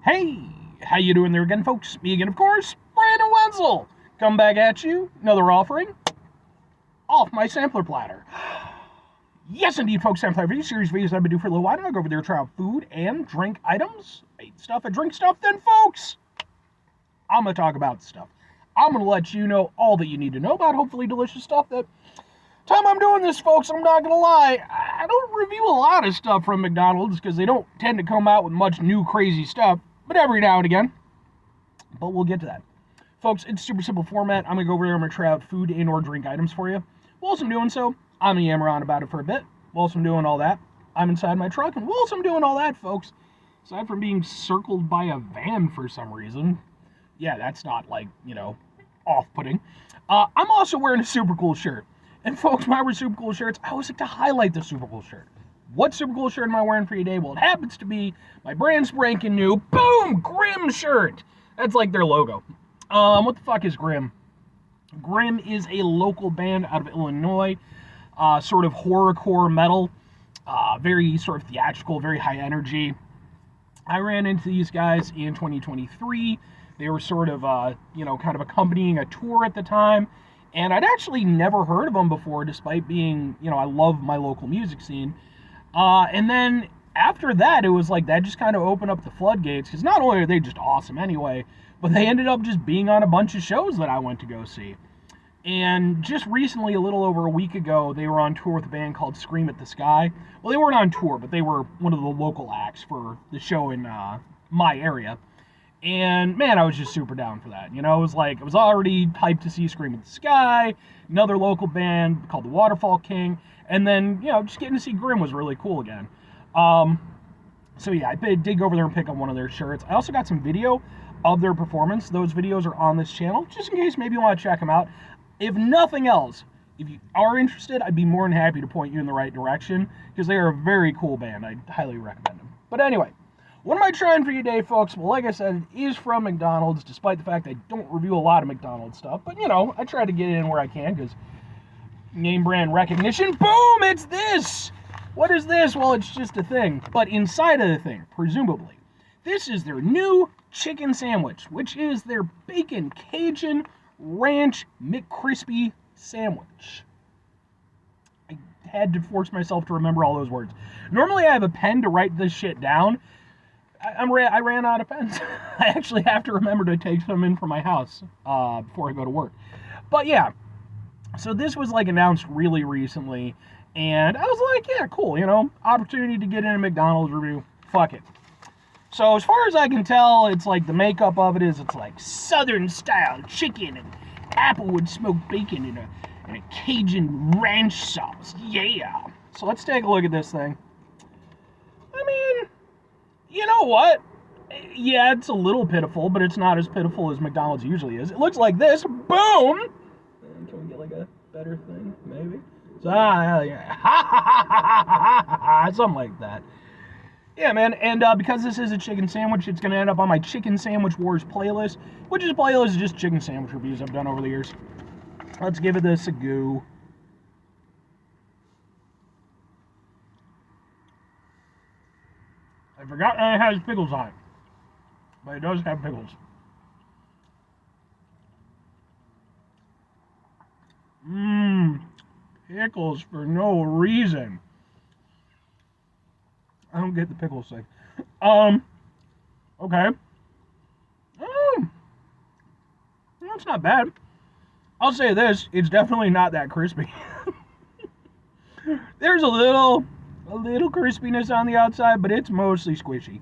Hey, how you doing there again, folks? Me again, of course, Brandon Wenzel. Come back at you, another offering off my sampler platter. Yes, indeed, folks, sampler for these series videos that I've been doing for a little while. I go over there, try out food and drink items. I eat stuff, I drink stuff, then, folks, I'm going to talk about stuff. I'm going to let you know all that you need to know about hopefully delicious stuff that time I'm doing this, folks, I'm not going to lie, I don't review a lot of stuff from McDonald's because they don't tend to come out with much new crazy stuff, but every now and again. But we'll get to that. Folks, it's super simple format. I'm going to go over there, I'm going to try out food and or drink items for you. Whilst I'm doing so, I'm going to yammer on about it for a bit. Whilst I'm doing all that, I'm inside my truck, and whilst I'm doing all that, folks, aside from being circled by a van for some reason, yeah, that's not, like, off-putting, I'm also wearing a super cool shirt. And folks, when I wear super cool shirts, I always like to highlight the super cool shirt. What super cool shirt am I wearing for you today? Well, it happens to be my brand spanking new, boom, Grimm shirt. That's like their logo. What the fuck is Grimm? Grimm is a local band out of Illinois, sort of horrorcore metal, very sort of theatrical, very high energy. I ran into these guys in 2023. They were sort of, kind of accompanying a tour at the time. And I'd actually never heard of them before, despite being, I love my local music scene. And then after that, it was like that just kind of opened up the floodgates, because not only are they just awesome anyway, but they ended up just being on a bunch of shows that I went to go see. And just recently, a little over a week ago, they were on tour with a band called Scream at the Sky. Well, they weren't on tour, but they were one of the local acts for the show in my area. And man, I was just super down for that. It was like, I was already hyped to see Scream at the Sky, another local band called the Waterfall King, and then, just getting to see Grimm was really cool again. So yeah, I did go over there and pick up one of their shirts. I also got some video of their performance. Those videos are on this channel, just in case maybe you want to check them out. If nothing else, if you are interested, I'd be more than happy to point you in the right direction, because they are a very cool band. I highly recommend them. But anyway, what am I trying for you today, folks? Well, like I said, it is from McDonald's, despite the fact I don't review a lot of McDonald's stuff. But, I try to get it in where I can, because name brand recognition, boom, it's this! What is this? Well, it's just a thing. But inside of the thing, presumably, this is their new chicken sandwich, which is their bacon Cajun ranch McCrispy sandwich. I had to force myself to remember all those words. Normally, I have a pen to write this shit down. I ran out of pens. I actually have to remember to take some in from my house before I go to work. But yeah, so this was like announced really recently, and I was like, yeah, cool, opportunity to get in a McDonald's review. Fuck it. So as far as I can tell, it's like the makeup of it is, it's like Southern style chicken and applewood smoked bacon and a Cajun ranch sauce. Yeah. So let's take a look at this thing. I mean, you know what? Yeah, it's a little pitiful, but it's not as pitiful as McDonald's usually is. It looks like this. Boom! Can we get like a better thing? Maybe? So, yeah. Something like that. Yeah, man, and because this is a chicken sandwich, it's going to end up on my Chicken Sandwich Wars playlist, which is a playlist of just chicken sandwich reviews I've done over the years. Let's give it this a go. I forgot that it has pickles on it, but it does have pickles. Pickles for no reason. I don't get the pickles thing. Okay. That's not bad. I'll say this, it's definitely not that crispy. There's a little crispiness on the outside, but it's mostly squishy.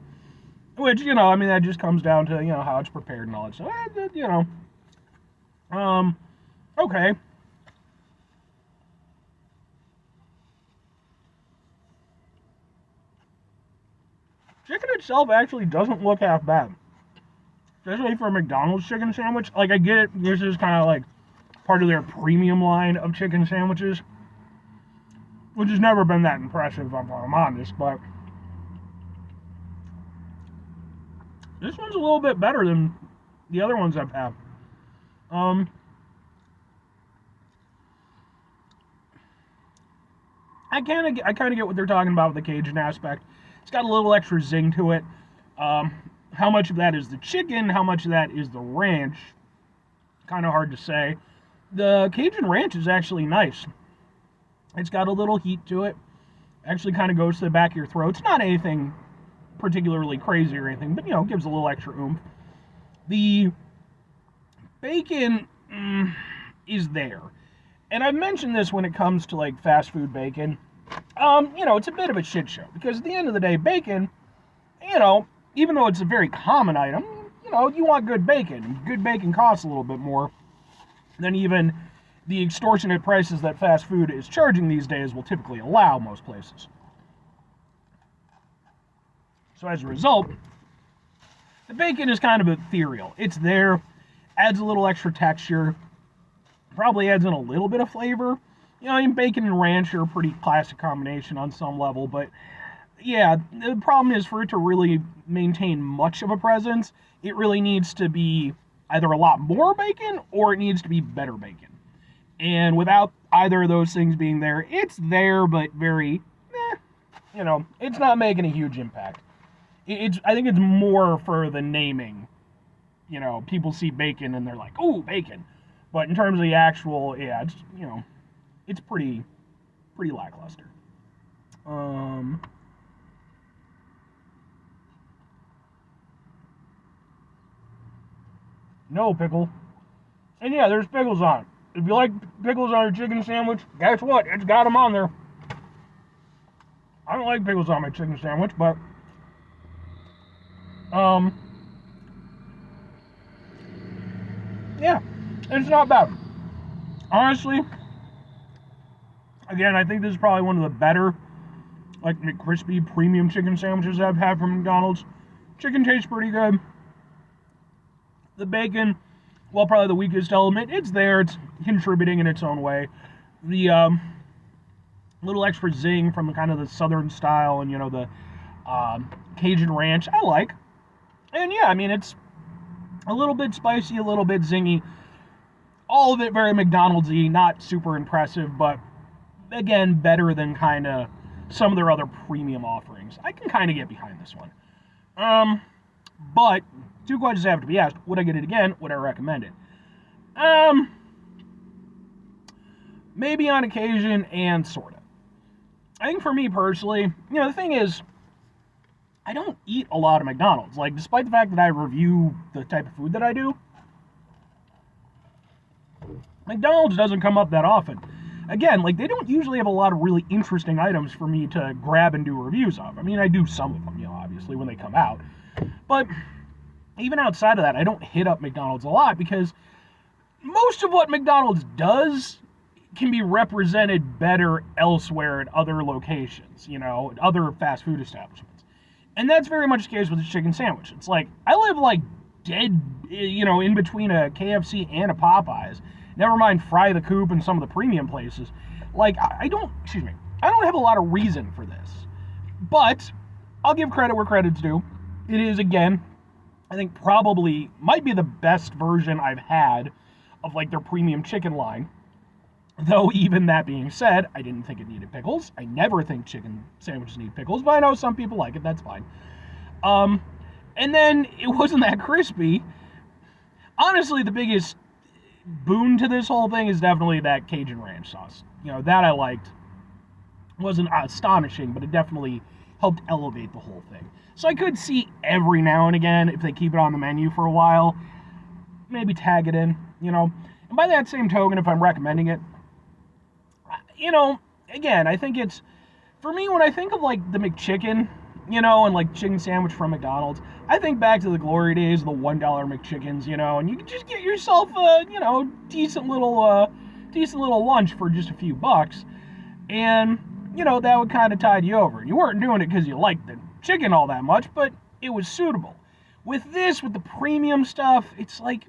Which, that just comes down to, how it's prepared and all that stuff. Okay. Chicken itself actually doesn't look half bad. Especially for a McDonald's chicken sandwich. Like, I get it, this is kind of like part of their premium line of chicken sandwiches, which has never been that impressive, if I'm honest, but this one's a little bit better than the other ones I've had. I kind of get what they're talking about with the Cajun aspect. It's got a little extra zing to it. How much of that is the chicken? How much of that is the ranch? Kind of hard to say. The Cajun ranch is actually nice. It's got a little heat to it. Actually kind of goes to the back of your throat. It's not anything particularly crazy or anything, but, gives a little extra oomph. The bacon is there. And I've mentioned this when it comes to, like, fast food bacon. It's a bit of a shit show. Because at the end of the day, bacon, even though it's a very common item, you want good bacon. Good bacon costs a little bit more than even the extortionate prices that fast food is charging these days will typically allow most places. So as a result, the bacon is kind of ethereal. It's there, adds a little extra texture, probably adds in a little bit of flavor. Bacon and ranch are a pretty classic combination on some level, but yeah, the problem is for it to really maintain much of a presence, it really needs to be either a lot more bacon or it needs to be better bacon. And without either of those things being there, it's there, but very, it's not making a huge impact. I think it's more for the naming. People see bacon and they're like, "Oh, bacon." But in terms of the actual, it's pretty lackluster. No pickle. And yeah, there's pickles on it. If you like pickles on your chicken sandwich, guess what? It's got them on there. I don't like pickles on my chicken sandwich, but yeah, it's not bad. Honestly, again, I think this is probably one of the better, like, McCrispy premium chicken sandwiches I've had from McDonald's. Chicken tastes pretty good. The bacon, well, probably the weakest element. It's there. It's contributing in its own way. The little extra zing from kind of the southern style and, the Cajun ranch, I like. And yeah, it's a little bit spicy, a little bit zingy. All of it very McDonald's-y, not super impressive, but again, better than kind of some of their other premium offerings. I can kind of get behind this one. But two questions have to be asked. Would I get it again? Would I recommend it? Maybe on occasion and sort of. I think for me personally, the thing is, I don't eat a lot of McDonald's. Like, despite the fact that I review the type of food that I do, McDonald's doesn't come up that often. Again, like, they don't usually have a lot of really interesting items for me to grab and do reviews of. I do some of them, obviously, when they come out. But even outside of that, I don't hit up McDonald's a lot because most of what McDonald's does can be represented better elsewhere at other locations, other fast food establishments. And that's very much the case with the chicken sandwich. It's like, I live like dead, in between a KFC and a Popeyes. Never mind Fry the Coop and some of the premium places. Like, I don't have a lot of reason for this. But I'll give credit where credit's due. It is, again, I think probably might be the best version I've had of, like, their premium chicken line. Though, even that being said, I didn't think it needed pickles. I never think chicken sandwiches need pickles, but I know some people like it. That's fine. And then it wasn't that crispy. Honestly, the biggest boon to this whole thing is definitely that Cajun ranch sauce. That I liked. Wasn't astonishing, but it definitely helped elevate the whole thing. So I could see every now and again, if they keep it on the menu for a while, maybe tag it in, And by that same token, if I'm recommending it, again, I think it's, for me, when I think of, like, the McChicken, and, like, chicken sandwich from McDonald's, I think back to the glory days of the $1 McChickens, and you can just get yourself a, decent little lunch for just a few bucks, and, that would kind of tide you over. You weren't doing it because you liked the chicken all that much, but it was suitable. With this, with the premium stuff, it's like,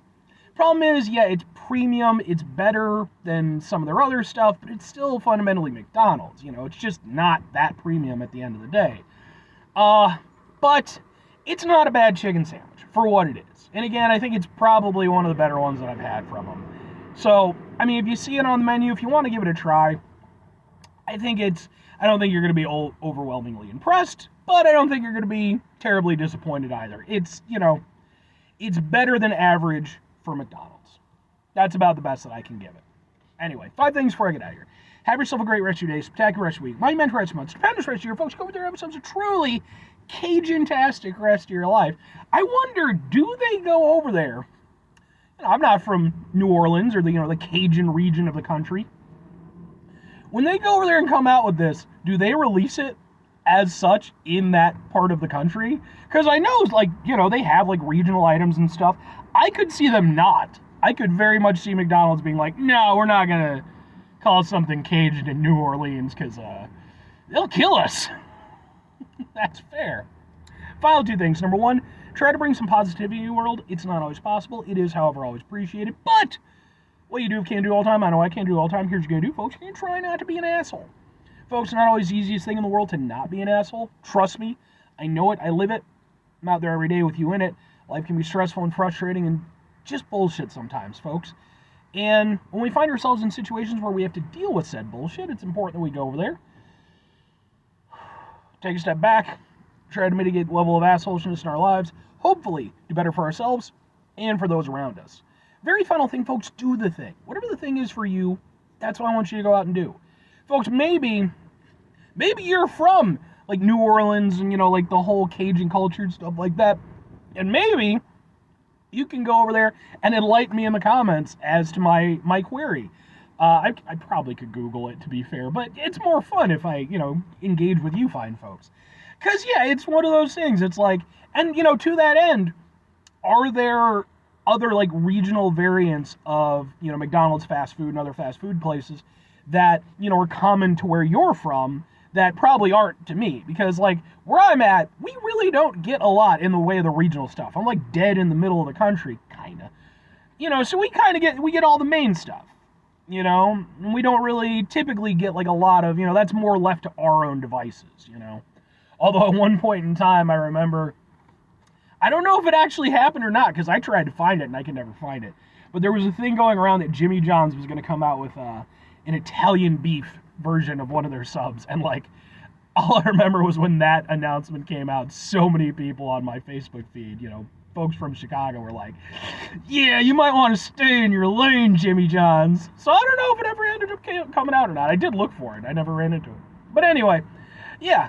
problem is, yeah, it's premium, it's better than some of their other stuff, but it's still fundamentally McDonald's, it's just not that premium at the end of the day. But it's not a bad chicken sandwich for what it is. And again, I think it's probably one of the better ones that I've had from them. So, if you see it on the menu, if you want to give it a try, I don't think you're going to be overwhelmingly impressed, but I don't think you're going to be terribly disappointed either. It's better than average for McDonald's. That's about the best that I can give it. Anyway, 5 things before I get out of here. Have yourself a great rest of your day, spectacular rest of your week, monumental rest of your month, stupendous rest of your folks. Go over their episodes of truly Cajun-tastic rest of your life. I wonder, do they go over there? I'm not from New Orleans or the Cajun region of the country. When they go over there and come out with this, do they release it as such in that part of the country? Because I know, they have, regional items and stuff. I could see them not. I could very much see McDonald's being like, no, we're not going to call something Cajun in New Orleans because they'll kill us. That's fair. Final 2 things. Number 1, try to bring some positivity to your world. It's not always possible. It is, however, always appreciated. But what you can't do all the time, I know I can't do all the time. Here's what you're going to do, folks. You're going to try not to be an asshole. Folks, it's not always the easiest thing in the world to not be an asshole. Trust me. I know it. I live it. I'm out there every day with you in it. Life can be stressful and frustrating and just bullshit sometimes, folks. And when we find ourselves in situations where we have to deal with said bullshit, it's important that we go over there, take a step back, try to mitigate the level of assholishness in our lives, hopefully do better for ourselves and for those around us. Very final thing, folks, do the thing. Whatever the thing is for you, that's what I want you to go out and do. Folks, maybe you're from, New Orleans and, the whole Cajun culture and stuff like that, and maybe you can go over there and enlighten me in the comments as to my query. I probably could Google it, to be fair, but it's more fun if I, engage with you fine folks. Because, yeah, it's one of those things. It's and, to that end, are there other, regional variants of, McDonald's fast food and other fast food places that, are common to where you're from that probably aren't to me? Because, where I'm at, we really don't get a lot in the way of the regional stuff. I'm, dead in the middle of the country, kind of. So we get all the main stuff, and we don't really typically get, a lot of, that's more left to our own devices, Although at one point in time, I remember, I don't know if it actually happened or not, because I tried to find it and I could never find it, but there was a thing going around that Jimmy John's was going to come out with an Italian beef version of one of their subs, and all I remember was when that announcement came out, so many people on my Facebook feed, folks from Chicago were like, yeah, you might want to stay in your lane, Jimmy John's. So I don't know if it ever ended up coming out or not. I did look for it. I never ran into it. But anyway, yeah,